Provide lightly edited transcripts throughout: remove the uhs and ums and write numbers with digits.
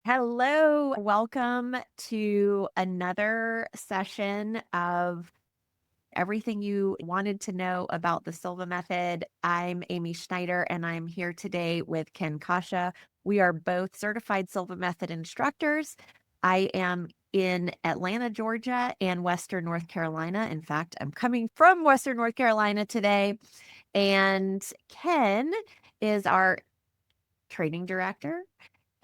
Hello, welcome to another session of everything you wanted to know about the Silva Method. I'm Amy Schneider, and I'm here today with Ken Coscia. We are both certified Silva Method instructors. I am in Atlanta, Georgia, and Western North Carolina. In fact, I'm coming from Western North Carolina today. And Ken is our training director,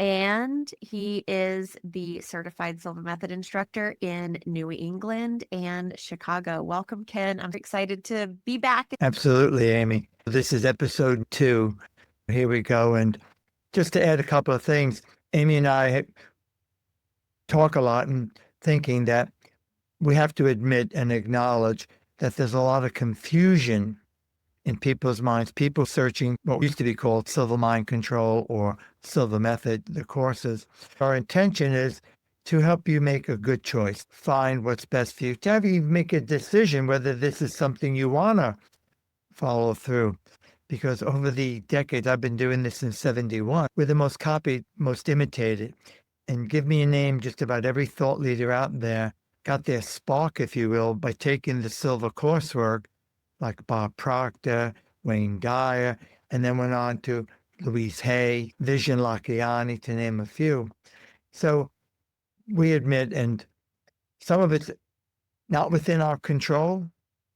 and he is the certified Silva Method instructor in New England and Chicago. Welcome, Ken. I'm excited to be back. Absolutely, Amy. This is episode 2. Here we go. And just to add a couple of things, Amy and I talk a lot and thinking that we have to admit and acknowledge that there's a lot of confusion in people's minds, people searching what used to be called Silva Mind Control or Silva Method, the courses. Our intention is to help you make a good choice, find what's best for you, to have you make a decision whether this is something you want to follow through. Because over the decades, I've been doing this since 71, we're the most copied, most imitated. And give me a name, just about every thought leader out there got their spark, if you will, by taking the Silva coursework, like Bob Proctor, Wayne Dyer, and then went on to Louise Hay, Vision Lacchiani, to name a few. So we admit, and some of it's not within our control,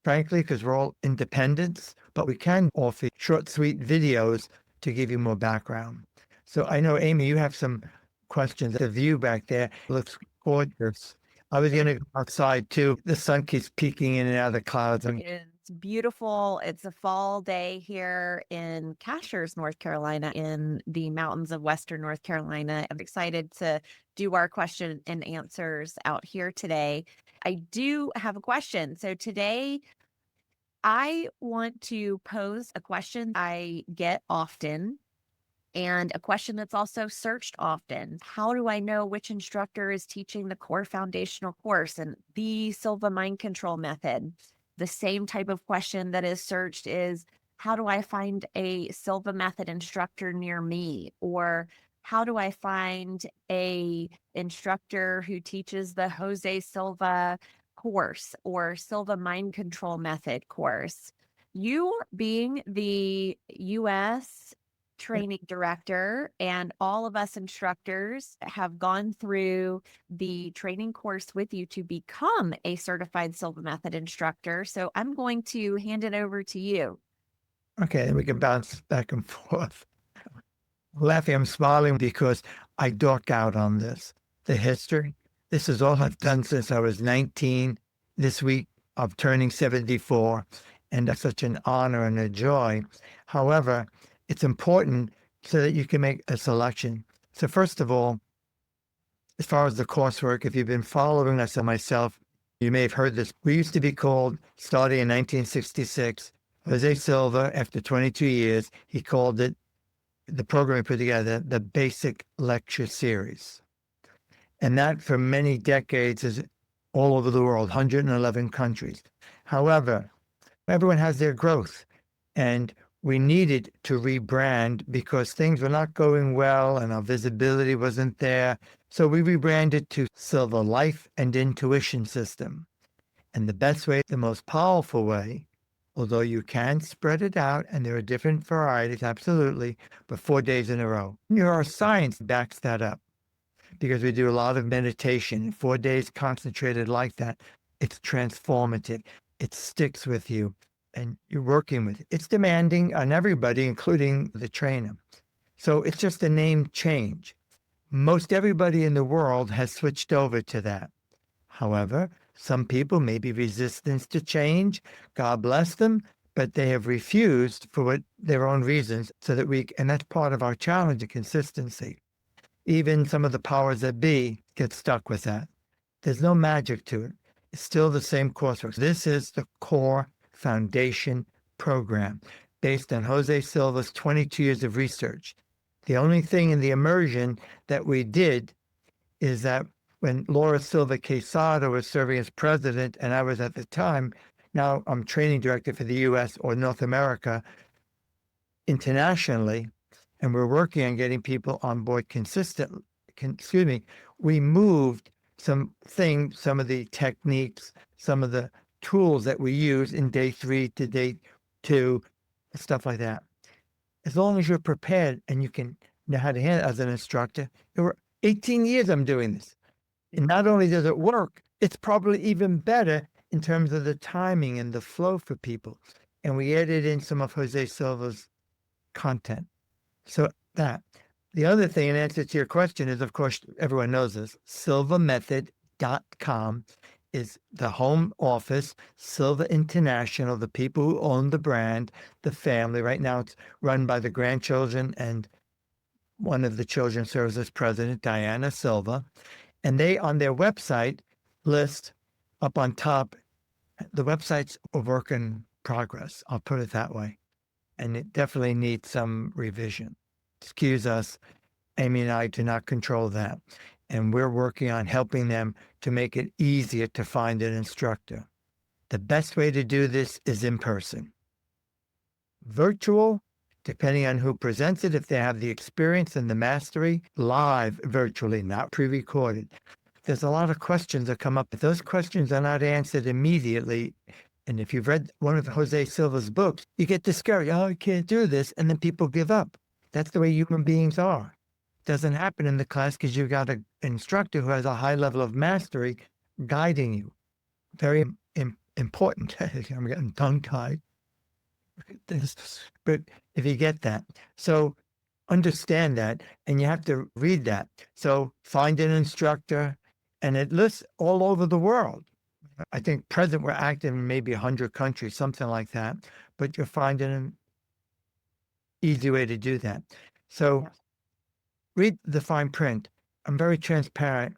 frankly, because we're all independents, but we can offer short, sweet videos to give you more background. So I know, Amy, you have some questions. The view back there looks gorgeous. I was going to go outside too. The sun keeps peeking in and out of the clouds. It's beautiful. It's a fall day here in Cashiers, North Carolina, in the mountains of Western North Carolina. I'm excited to do our question and answers out here today. I do have a question. So today, I want to pose a question I get often, and a question that's also searched often. How do I know which instructor is teaching the core foundational course and the Silva Mind Control method? The same type of question that is searched is, how do I find a Silva Method instructor near me? Or how do I find a instructor who teaches the José Silva course or Silva Mind Control method course? You, being the US training director, and all of us instructors have gone through the training course with you to become a certified Silva Method instructor. So I'm going to hand it over to you. Okay, we can bounce back and forth. Laughing, I'm smiling because I dork out on this. The history. This is all I've done since I was 19. This week of turning 74, and that's such an honor and a joy. However, it's important so that you can make a selection. So first of all, as far as the coursework, if you've been following us and myself, you may have heard this. We used to be called, starting in 1966, José Silva, after 22 years, he called it, the program we put together, the Basic Lecture Series. And that for many decades is all over the world, 111 countries. However, everyone has their growth, and we needed to rebrand because things were not going well and our visibility wasn't there. So we rebranded to Silva Life and Intuition System. And the best way, the most powerful way, although you can spread it out and there are different varieties, absolutely, but 4 days in a row. Neuroscience backs that up because we do a lot of meditation, 4 days concentrated like that. It's transformative. It sticks with you and you're working with it. It's demanding on everybody, including the trainer. So it's just a name change. Most everybody in the world has switched over to that. However, some people may be resistant to change. God bless them, but they have refused for their own reasons so that and that's part of our challenge of consistency. Even some of the powers that be get stuck with that. There's no magic to it. It's still the same coursework. This is the core foundation program based on José Silva's 22 years of research. The only thing in the immersion that we did is that when Laura Silva Quesada was serving as president, and I was at the time, now I'm training director for the US or North America internationally, and we're working on getting people on board we moved some of the techniques, some of the tools that we use in day 3 to day 2, stuff like that. As long as you're prepared and you can know how to handle it as an instructor. Over 18 years I'm doing this. And not only does it work, it's probably even better in terms of the timing and the flow for people. And we added in some of José Silva's content. So that. The other thing, in answer to your question, is, of course, everyone knows this, silvamethod.com is the home office, Silva International, the people who own the brand, the family. Right now it's run by the grandchildren, and one of the children serves as president, Diana Silva. And they, on their website, list up on top, the website's a work in progress. I'll put it that way. And it definitely needs some revision. Excuse us. Amy and I do not control that. And we're working on helping them to make it easier to find an instructor. The best way to do this is in person. Virtual, depending on who presents it, if they have the experience and the mastery, live virtually, not pre-recorded. There's a lot of questions that come up. If those questions are not answered immediately, and if you've read one of José Silva's books, you get discouraged. Oh, I can't do this. And then people give up. That's the way human beings are. It doesn't happen in the class because you've got an instructor who has a high level of mastery guiding you. Very important. I'm getting tongue-tied. But if you get that. So understand that, and you have to read that. So find an instructor, and it lists all over the world. I think present we're active in maybe 100 countries, something like that. But you're finding an easy way to do that. So read the fine print. I'm very transparent,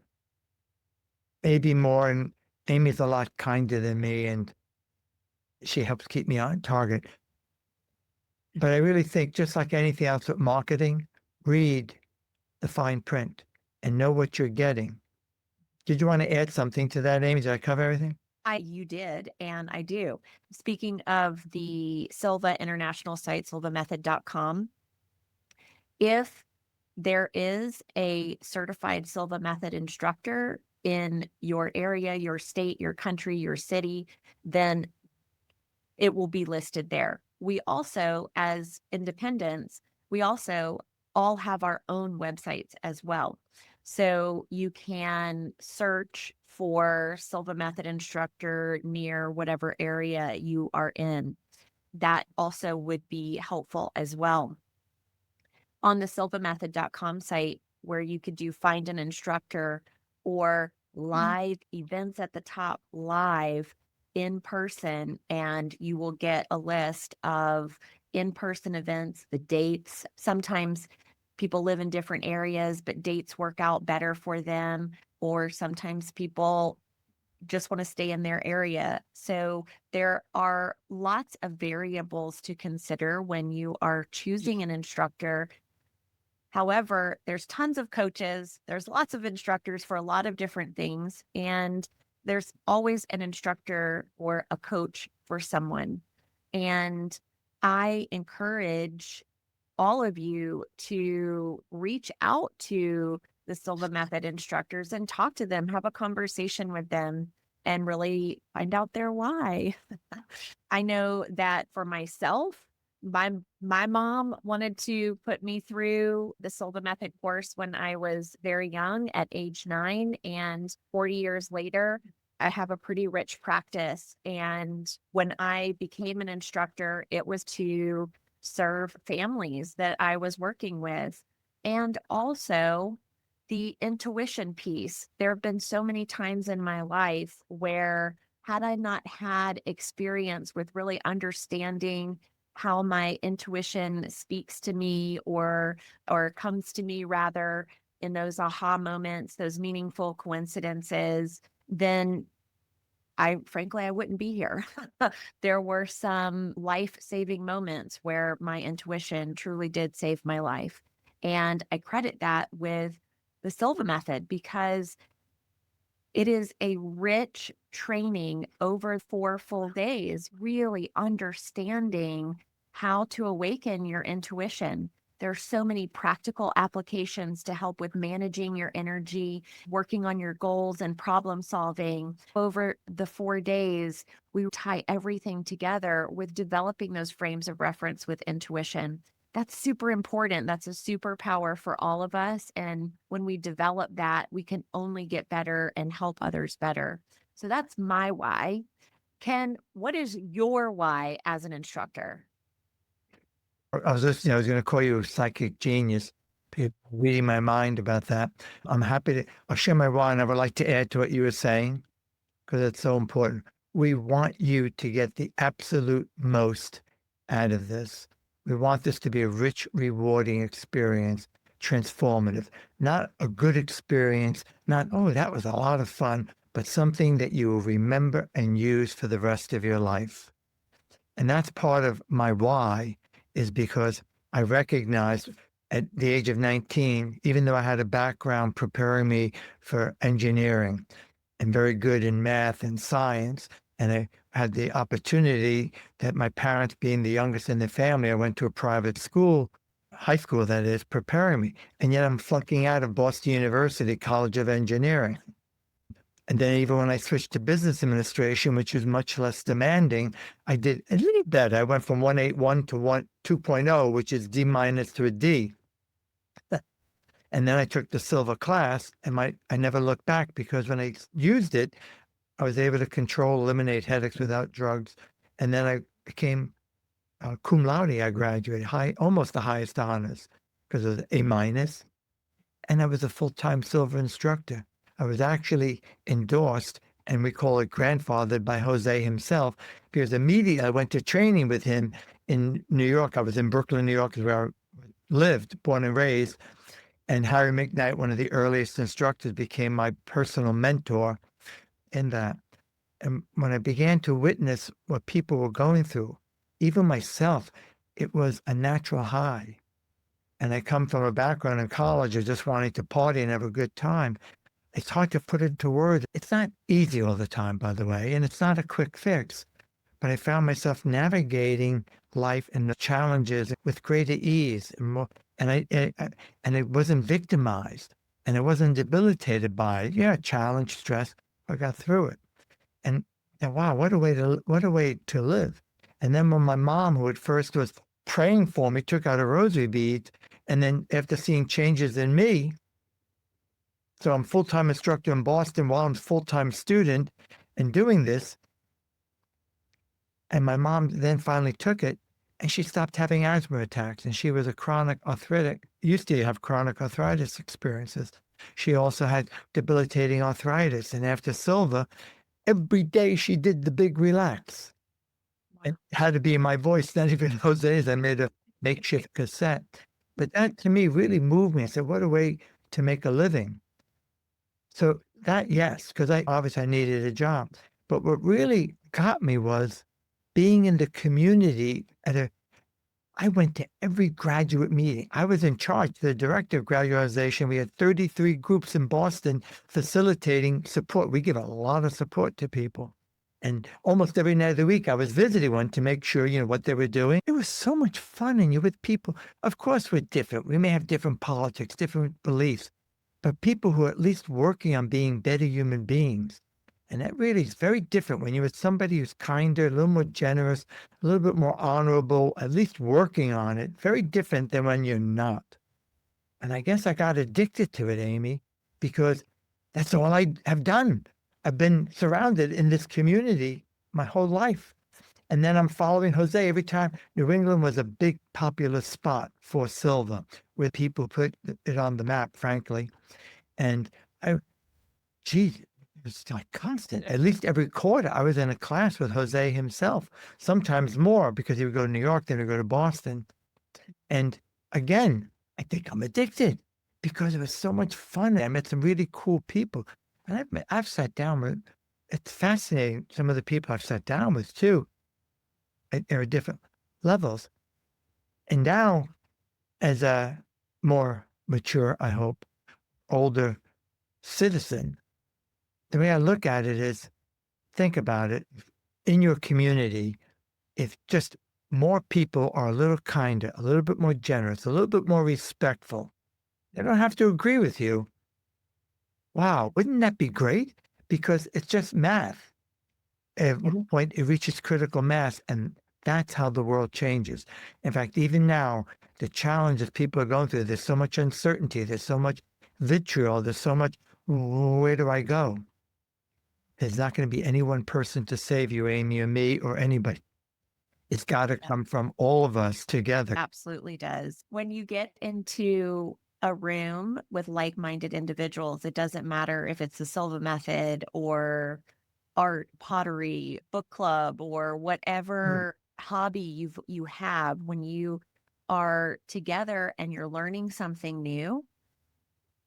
maybe more, and Amy's a lot kinder than me, and she helps keep me on target. But I really think, just like anything else with marketing, read the fine print and know what you're getting. Did you want to add something to that, Amy? Did I cover everything? You did, and I do. Speaking of the Silva international site, silvamethod.com, if there is a certified Silva Method instructor in your area, your state, your country, your city, then it will be listed there. We also, as independents, we also all have our own websites as well. So you can search for Silva Method instructor near whatever area you are in. That also would be helpful as well. On the silvamethod.com site, where you could do find an instructor or live events at the top, live in person, and you will get a list of in-person events, the dates. Sometimes people live in different areas, but dates work out better for them, or sometimes people just want to stay in their area. So there are lots of variables to consider when you are choosing an instructor. However, there's tons of coaches, there's lots of instructors for a lot of different things, and there's always an instructor or a coach for someone. And I encourage all of you to reach out to the Silva Method instructors and talk to them, have a conversation with them, and really find out their why. I know that for myself, my mom wanted to put me through the Silva Method course when I was very young at age 9, and 40 years later, I have a pretty rich practice. And when I became an instructor, it was to serve families that I was working with. And also the intuition piece. There have been so many times in my life where, had I not had experience with really understanding how my intuition speaks to me, or comes to me rather, in those aha moments, those meaningful coincidences, then I wouldn't be here. There were some life-saving moments where my intuition truly did save my life. And I credit that with the Silva Method, because it is a rich training over 4 full days, really understanding how to awaken your intuition. There are so many practical applications to help with managing your energy, working on your goals and problem solving. Over the 4 days, we tie everything together with developing those frames of reference with intuition. That's super important. That's a superpower for all of us. And when we develop that, we can only get better and help others better. So that's my why. Ken, what is your why as an instructor? I was listening, I was going to call you a psychic genius. People reading my mind about that. I'm happy to, I'll share my why, and I would like to add to what you were saying because it's so important. We want you to get the absolute most out of this. We want this to be a rich, rewarding experience, transformative, not a good experience, not, oh, that was a lot of fun, but something that you will remember and use for the rest of your life. And that's part of my why, is because I recognized at the age of 19, even though I had a background preparing me for engineering and very good in math and science, and I had the opportunity that my parents, being the youngest in the family, I went to a private school, high school that is, preparing me. And yet I'm flunking out of Boston University College of Engineering. And then even when I switched to business administration, which was much less demanding, I did a little better. I went from 181 to 2.0, which is D minus to a D. And then I took the Silva class, and I never looked back, because when I used it, I was able to control, eliminate headaches without drugs. And then I became cum laude. I graduated almost the highest honors, because of the A minus. And I was a full-time Silva instructor. I was actually endorsed, and we call it grandfathered, by Jose himself, because immediately I went to training with him in New York. I was in Brooklyn, New York, is where I lived, born and raised. And Harry McKnight, one of the earliest instructors, became my personal mentor in that. And when I began to witness what people were going through, even myself, it was a natural high. And I come from a background in college of just wanting to party and have a good time. It's hard to put into words. It's not easy all the time, by the way, and it's not a quick fix. But I found myself navigating life and the challenges with greater ease and more. And I wasn't victimized, and I wasn't debilitated by it. Yeah, challenge, stress. I got through it, and wow, what a way to live. And then when my mom, who at first was praying for me, took out a rosary bead, and then after seeing changes in me, so I'm full-time instructor in Boston while I'm full-time student and doing this. And my mom then finally took it, and she stopped having asthma attacks. And she was a chronic arthritic, used to have chronic arthritis experiences. She also had debilitating arthritis. And after Silva, every day she did the big relax. It had to be in my voice. Not even those days, I made a makeshift cassette. But that to me really moved me. I said, what a way to make a living. So that, yes, because I needed a job. But what really got me was being in the community I went to every graduate meeting. I was in charge, the director of graduate organization. We had 33 groups in Boston facilitating support. We give a lot of support to people. And almost every night of the week, I was visiting one to make sure, what they were doing. It was so much fun, and you're with people. Of course, we're different. We may have different politics, different beliefs, but people who are at least working on being better human beings. And that really is very different when you're with somebody who's kinder, a little more generous, a little bit more honorable, at least working on it. Very different than when you're not. And I guess I got addicted to it, Amy, because that's all I have done. I've been surrounded in this community my whole life. And then I'm following Jose every time. New England was a big popular spot for Silva, where people put it on the map, frankly. And geez, it was like constant. At least every quarter, I was in a class with Jose himself, sometimes more, because he would go to New York, then he'd go to Boston. And again, I think I'm addicted because it was so much fun. I met some really cool people. And I've sat down with, it's fascinating, some of the people I've sat down with too. There are different levels. And now, as a more mature, I hope, older citizen, the way I look at it is, think about it. In your community, if just more people are a little kinder, a little bit more generous, a little bit more respectful. They don't have to agree with you. Wow, wouldn't that be great? Because it's just math. At one point, it reaches critical mass, and that's how the world changes. In fact, even now, the challenges people are going through, there's so much uncertainty, there's so much vitriol, there's so much, where do I go? There's not going to be any one person to save you, Amy, or me, or anybody. It's got to come from all of us together. Absolutely does. When you get into a room with like-minded individuals, it doesn't matter if it's the Silva Method or art, pottery, book club, or whatever hobby you have, when you are together and you're learning something new,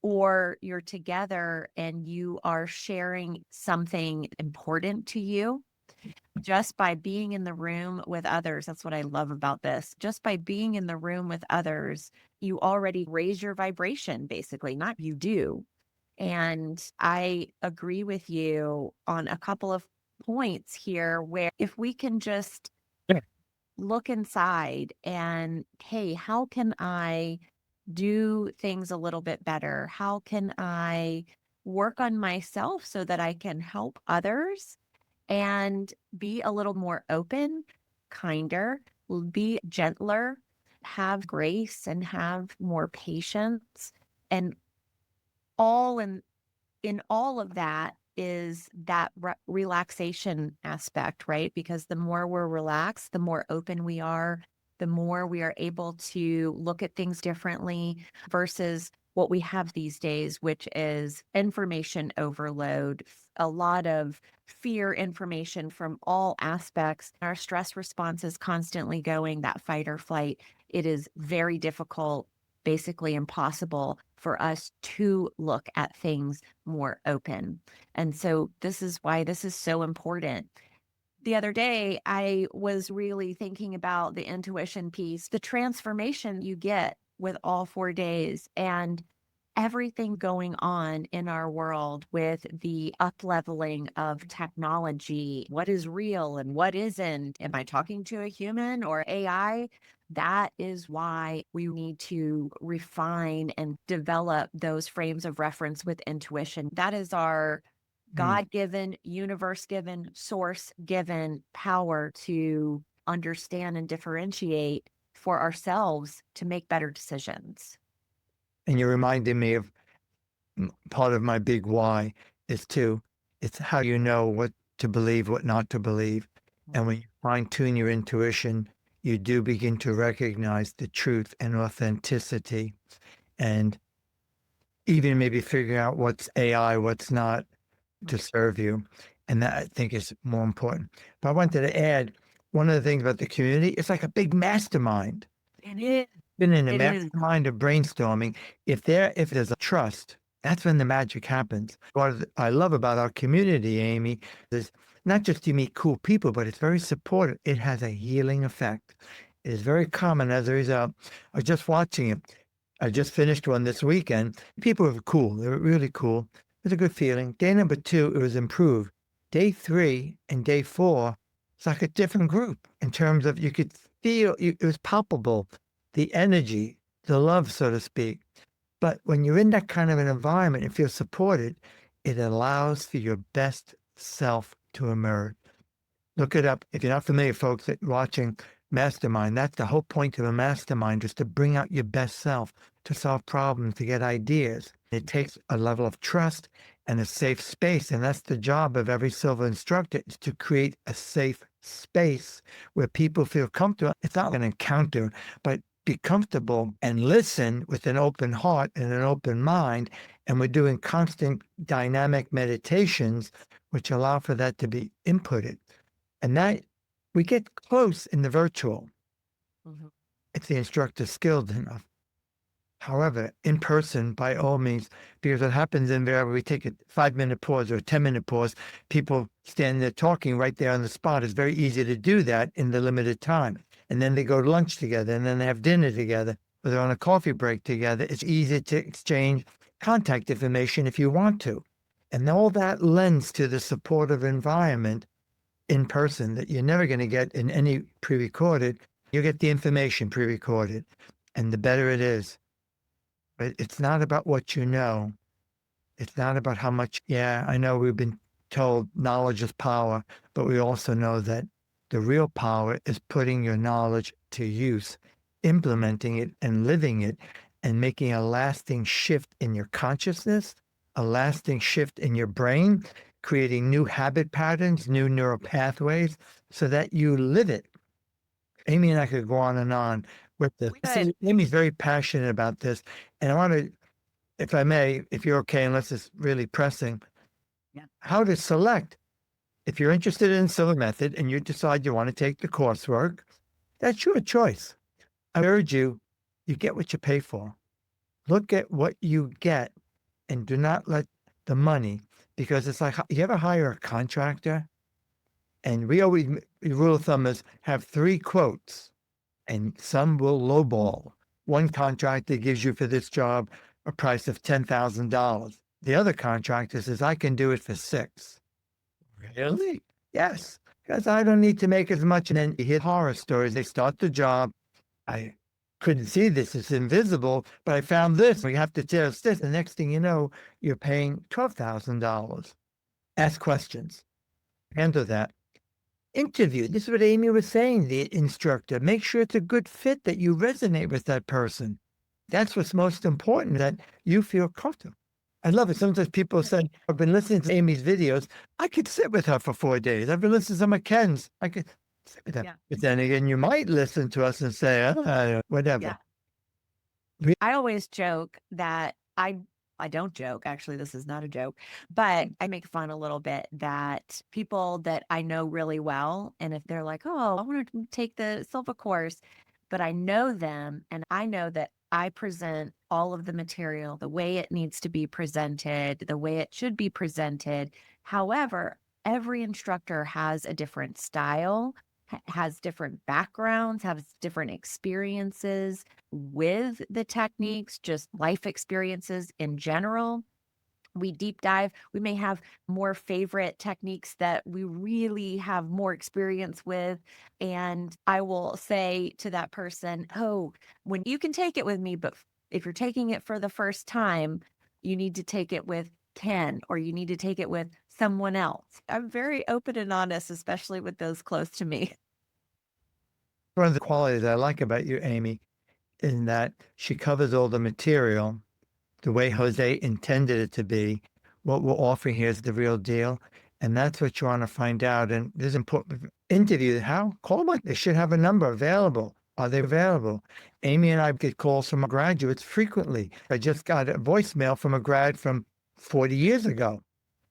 or you're together and you are sharing something important to you, just by being in the room with others. That's what I love about this. Just by being in the room with others, you already raise your vibration, basically, not you do. And I agree with you on a couple of points here where if we can just Yeah. look inside and, hey, how can I do things a little bit better? How can I work on myself so that I can help others and be a little more open, kinder, be gentler, have grace, and have more patience? And all in all of that is that relaxation aspect, right? Because the more we're relaxed, the more open we are, the more we are able to look at things differently versus what we have these days, which is information overload, a lot of fear information from all aspects. Our stress response is constantly going that fight or flight. It is very difficult, basically impossible, for us to look at things more open. And so this is why this is so important. The other day, I was really thinking about the intuition piece, the transformation you get with all 4 days, and everything going on in our world with the up-leveling of technology. What is real and what isn't? Am I talking to a human or AI? That is why we need to refine and develop those frames of reference with intuition. That is our Mm. God-given, universe-given, source-given power to understand and differentiate for ourselves to make better decisions. And you reminded me of part of my big why is it's how you know what to believe, what not to believe. And when you fine tune your intuition, you do begin to recognize the truth and authenticity, and even maybe figure out what's AI, what's not, to serve you. And that I think is more important. But I wanted to add one of the things about the community, it's like a big mastermind. It is. Been in a It is. mastermind of brainstorming. If there's a trust, that's when the magic happens. What I love about our community, Amy, is not just you meet cool people, but it's very supportive. It has a healing effect. It is very common as a result. I was just watching it. I just finished one this weekend. People were cool. They were really cool. It was a good feeling. Day number 2, it was improved. Day 3 and day 4, it's like a different group in terms of you could feel it was palpable, the energy, the love, so to speak. But when you're in that kind of an environment and feel supported, it allows for your best self to emerge. Look it up. If you're not familiar, folks, that watching Mastermind, that's the whole point of a mastermind, is to bring out your best self, to solve problems, to get ideas. It takes a level of trust and a safe space. And that's the job of every Silva instructor, is to create a safe space where people feel comfortable. It's not an encounter, but be comfortable and listen with an open heart and an open mind. And we're doing constant dynamic meditations, which allow for that to be inputted. And that we get close in the virtual Mhm. if the instructor is skilled enough. However, in person, by all means, because what happens invariably, we take a 5-minute pause or a 10-minute pause, people stand there talking right there on the spot. It's very easy to do that in the limited time. And then they go to lunch together, and then they have dinner together, or they're on a coffee break together. It's easy to exchange contact information if you want to. And all that lends to the supportive environment in person that you're never going to get in any pre-recorded. You get the information pre-recorded, and the better it is. But it's not about what you know. It's not about how much. Yeah, I know we've been told knowledge is power, but we also know that the real power is putting your knowledge to use, implementing it and living it, and making a lasting shift in your consciousness, a lasting shift in your brain, creating new habit patterns, new neural pathways, so that you live it. Amy and I could go on with this. We could. Amy's very passionate about this. And I want to, if I may, if you're okay, unless it's really pressing, Yeah. how to select. If you're interested in Silva Method and you decide you want to take the coursework, that's your choice. I urge you, you get what you pay for. Look at what you get and do not let the money, because it's like, you ever hire a contractor? And we always, the rule of thumb is have 3 quotes, and some will lowball. One contractor gives you for this job a price of $10,000. The other contractor says, I can do it for 6. Really? Yes, because I don't need to make as much. And then you hear horror stories. They start the job. I couldn't see this. It's invisible, but I found this. We have to test this. The next thing you know, you're paying $12,000. Ask questions. Handle that. Interview. This is what Amy was saying, the instructor. Make sure it's a good fit, that you resonate with that person. That's what's most important, that you feel comfortable. I love it. Sometimes people say, I've been listening to Amy's videos. I could sit with her for 4 days. I've been listening to some of Ken's. I could sit with her. Yeah. But then again, you might listen to us and say, whatever. Yeah. I always joke that I don't joke. Actually, this is not a joke, but I make fun a little bit that people that I know really well, and if they're like, oh, I want to take the Silva course, but I know them and I know that I present all of the material the way it needs to be presented, the way it should be presented. However, every instructor has a different style, has different backgrounds, has different experiences with the techniques, just life experiences in general. We deep dive. We may have more favorite techniques that we really have more experience with. And I will say to that person, oh, when you can take it with me, but if you're taking it for the first time, you need to take it with Ken, or you need to take it with someone else. I'm very open and honest, especially with those close to me. One of the qualities I like about you, Amy, is that she covers all the material the way Jose intended it to be. What we're offering here is the real deal. And that's what you want to find out. And this is important. Interview, how? Call them. They should have a number available. Are they available? Amy and I get calls from graduates frequently. I just got a voicemail from a grad from 40 years ago.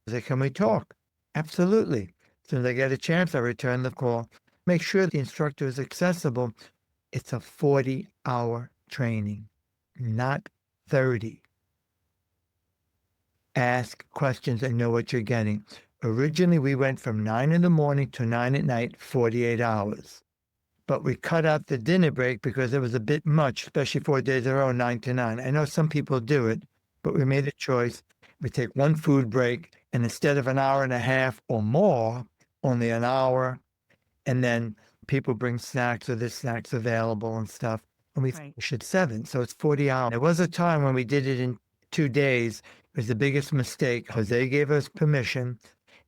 They say, can we talk? Absolutely. As soon as I get a chance, I return the call. Make sure the instructor is accessible. It's a 40-hour training, not 30. Ask questions and know what you're getting. Originally, we went from 9 in the morning to 9 at night, 48 hours. But we cut out the dinner break because it was a bit much, especially 4 days in a row, 9 to 9. I know some people do it, but we made a choice. We take one food break, and instead of an hour and a half or more, only an hour. And then people bring snacks, or there's snacks available and stuff. And we finish at 7, so it's 40 hours. There was a time when we did it in 2 days. It was the biggest mistake. Jose gave us permission,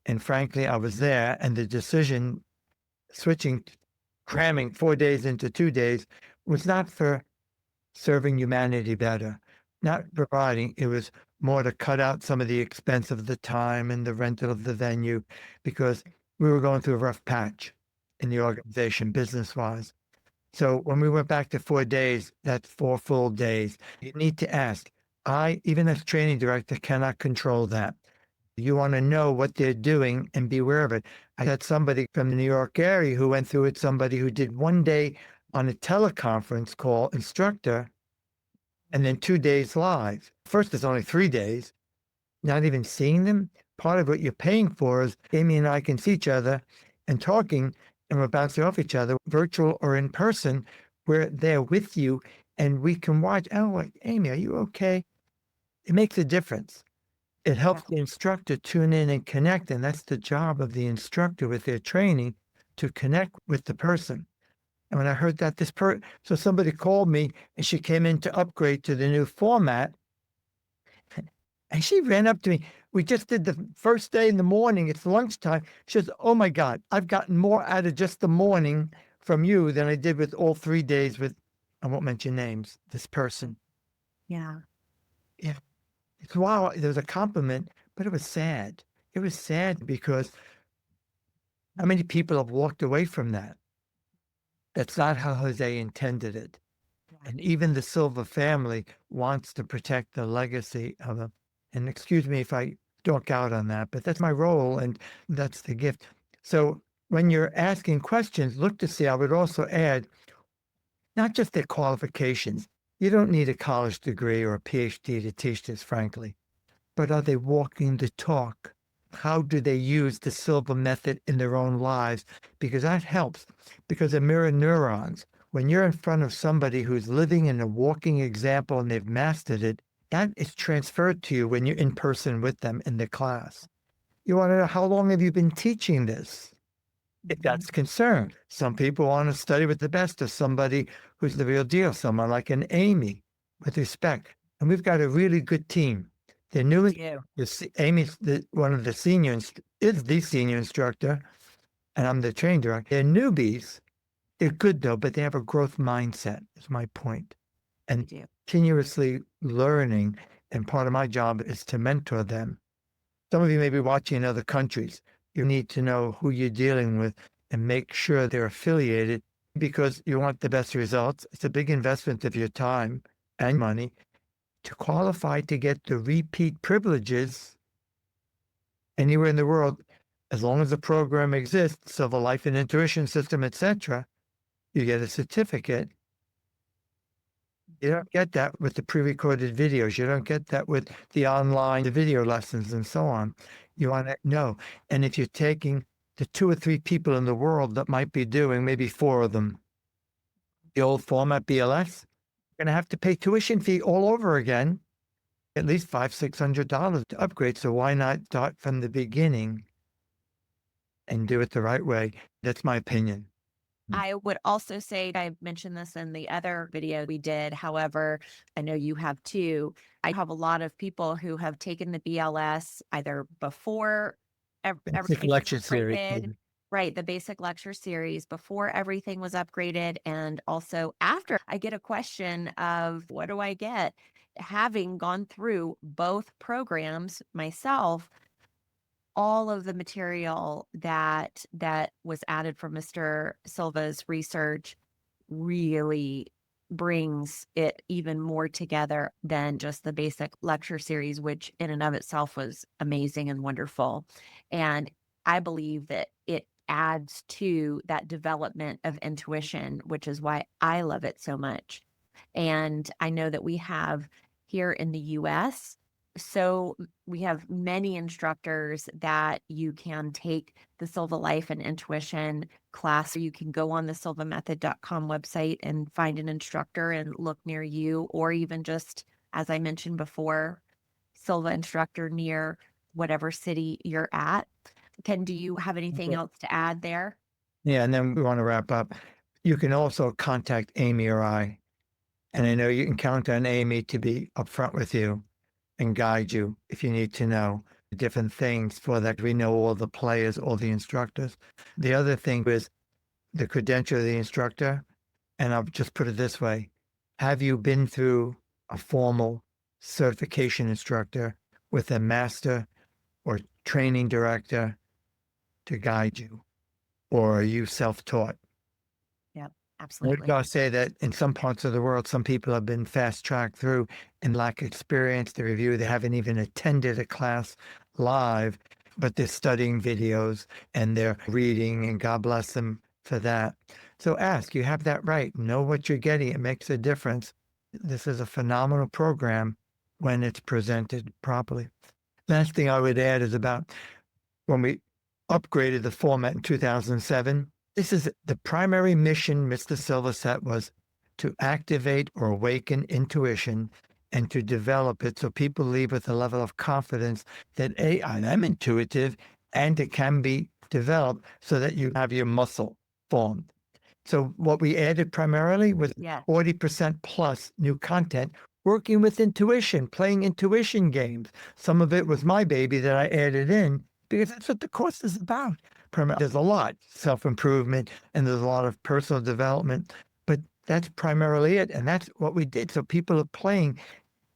and frankly, I was there, and the decision, cramming 4 days into 2 days, was not for serving humanity better, not providing. It was more to cut out some of the expense of the time and the rental of the venue, because we were going through a rough patch in the organization, business-wise. So when we went back to 4 days, that's 4 full days. You need to ask. I, even as training director, cannot control that. You want to know what they're doing and be aware of it. I had somebody from the New York area who went through it, somebody who did 1 day on a teleconference call, instructor, and then 2 days live. First, it's only 3 days, not even seeing them. Part of what you're paying for is Amy and I can see each other and talking, and we're bouncing off each other, virtual or in person. We're there with you, and we can watch. Oh, like, Amy, are you okay? It makes a difference. It helps the instructor tune in and connect, and that's the job of the instructor with their training, to connect with the person. And when I heard that so somebody called me and she came in to upgrade to the new format. And she ran up to me. We just did the first day in the morning. It's lunchtime. She says, "Oh my God, I've gotten more out of just the morning from you than I did with all 3 days with," I won't mention names, "this person." Yeah. Yeah. It's wow. There was a compliment, but it was sad. It was sad because how many people have walked away from that? That's not how Jose intended it. And even the Silva family wants to protect the legacy of them. And excuse me if I dork out on that, but that's my role and that's the gift. So when you're asking questions, look to see, I would also add, not just their qualifications. You don't need a college degree or a PhD to teach this, frankly, but are they walking the talk? How do they use the Silva method in their own lives? Because that helps, because they mirror neurons. When you're in front of somebody who's living in a walking example and they've mastered it, that is transferred to you when you're in person with them in the class. You want to know, how long have you been teaching this? If that's concerned. Some people want to study with the best of somebody who's the real deal, someone like an Amy, with respect. And we've got a really good team. The newest, Yeah. Amy's one of the is the senior instructor, and I'm the training director. They're newbies. They're good though, but they have a growth mindset, is my point. And do. continuously learning. And part of my job is to mentor them. Some of you may be watching in other countries. You need to know who you're dealing with and make sure they're affiliated because you want the best results. It's a big investment of your time and money to qualify to get the repeat privileges anywhere in the world. As long as the program exists, Silva Life and Intuition System, etc., you get a certificate. You don't get that with the pre-recorded videos. You don't get that with the online, the video lessons and so on. You want to know. And if you're taking the 2 or 3 people in the world that might be doing, maybe 4 of them, the old format BLS, you're going to have to pay tuition fee all over again, at least $500-$600 to upgrade. So why not start from the beginning and do it the right way? That's my opinion. I would also say, I mentioned this in the other video we did. However, I know you have too. I have a lot of people who have taken the BLS either before Basic everything was lecture series. upgraded, right? The basic lecture series before everything was upgraded, and also after. I get a question of, what do I get? Having gone through both programs myself, all of the material that was added from Mr. Silva's research really brings it even more together than just the basic lecture series, which in and of itself was amazing and wonderful. And I believe that it adds to that development of intuition, which is why I love it so much. And I know that we have here in the US, so we have many instructors that you can take the Silva Life and Intuition class. So you can go on the silvamethod.com website and find an instructor and look near you, or even just, as I mentioned before, Silva instructor near whatever city you're at. Do you have anything else to add there? Yeah, and then we want to wrap up. You can also contact Amy or I, and I know you can count on Amy to be upfront with you and guide you if you need to know different things for that. We know all the players, all the instructors. The other thing is the credential of the instructor. And I'll just put it this way. Have you been through a formal certification instructor with a master or training director to guide you? Or are you self-taught? Yep, I absolutely. would say that in some parts of the world, some people have been fast-tracked through and lack experience. They review, they haven't even attended a class live, but they're studying videos and they're reading, and God bless them for that. So ask, you have that right. Know what you're getting. It makes a difference. This is a phenomenal program when it's presented properly. Last thing I would add is about when we upgraded the format in 2007. This is the primary mission Mr. Silva set was to activate or awaken intuition and to develop it so people leave with a level of confidence that I am intuitive and it can be developed so that you have your muscle formed. So what we added primarily was Yeah. 40% plus new content, working with intuition, playing intuition games. Some of it was my baby that I added in because that's what the course is about. There's a lot self-improvement and there's a lot of personal development, but that's primarily it. And that's what we did. So people are playing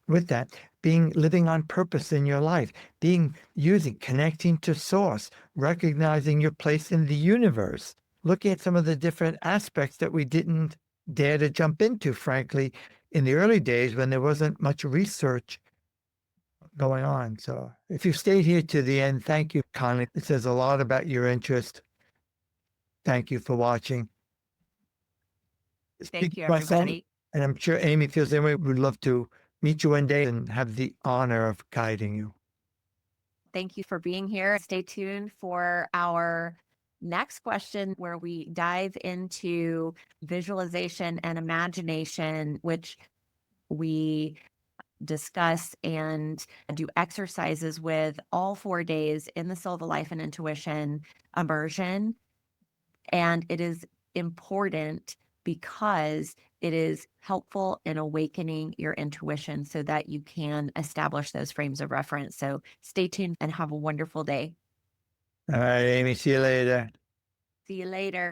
with that, living on purpose in your life, connecting to source, recognizing your place in the universe, looking at some of the different aspects that we didn't dare to jump into, frankly, in the early days when there wasn't much research going on. So if you stayed here to the end, thank you, Conley. It says a lot about your interest. Thank you for watching. Thank you, My son, everybody. and I'm sure Amy feels the same way. We'd love to meet you one day and have the honor of guiding you. Thank you for being here. Stay tuned for our next question, where we dive into visualization and imagination, which we discuss and do exercises with all 4 days in the Silva Life and Intuition Immersion. And it is important because it is helpful in awakening your intuition so that you can establish those frames of reference. So stay tuned and have a wonderful day. All right, Amy, see you later. See you later.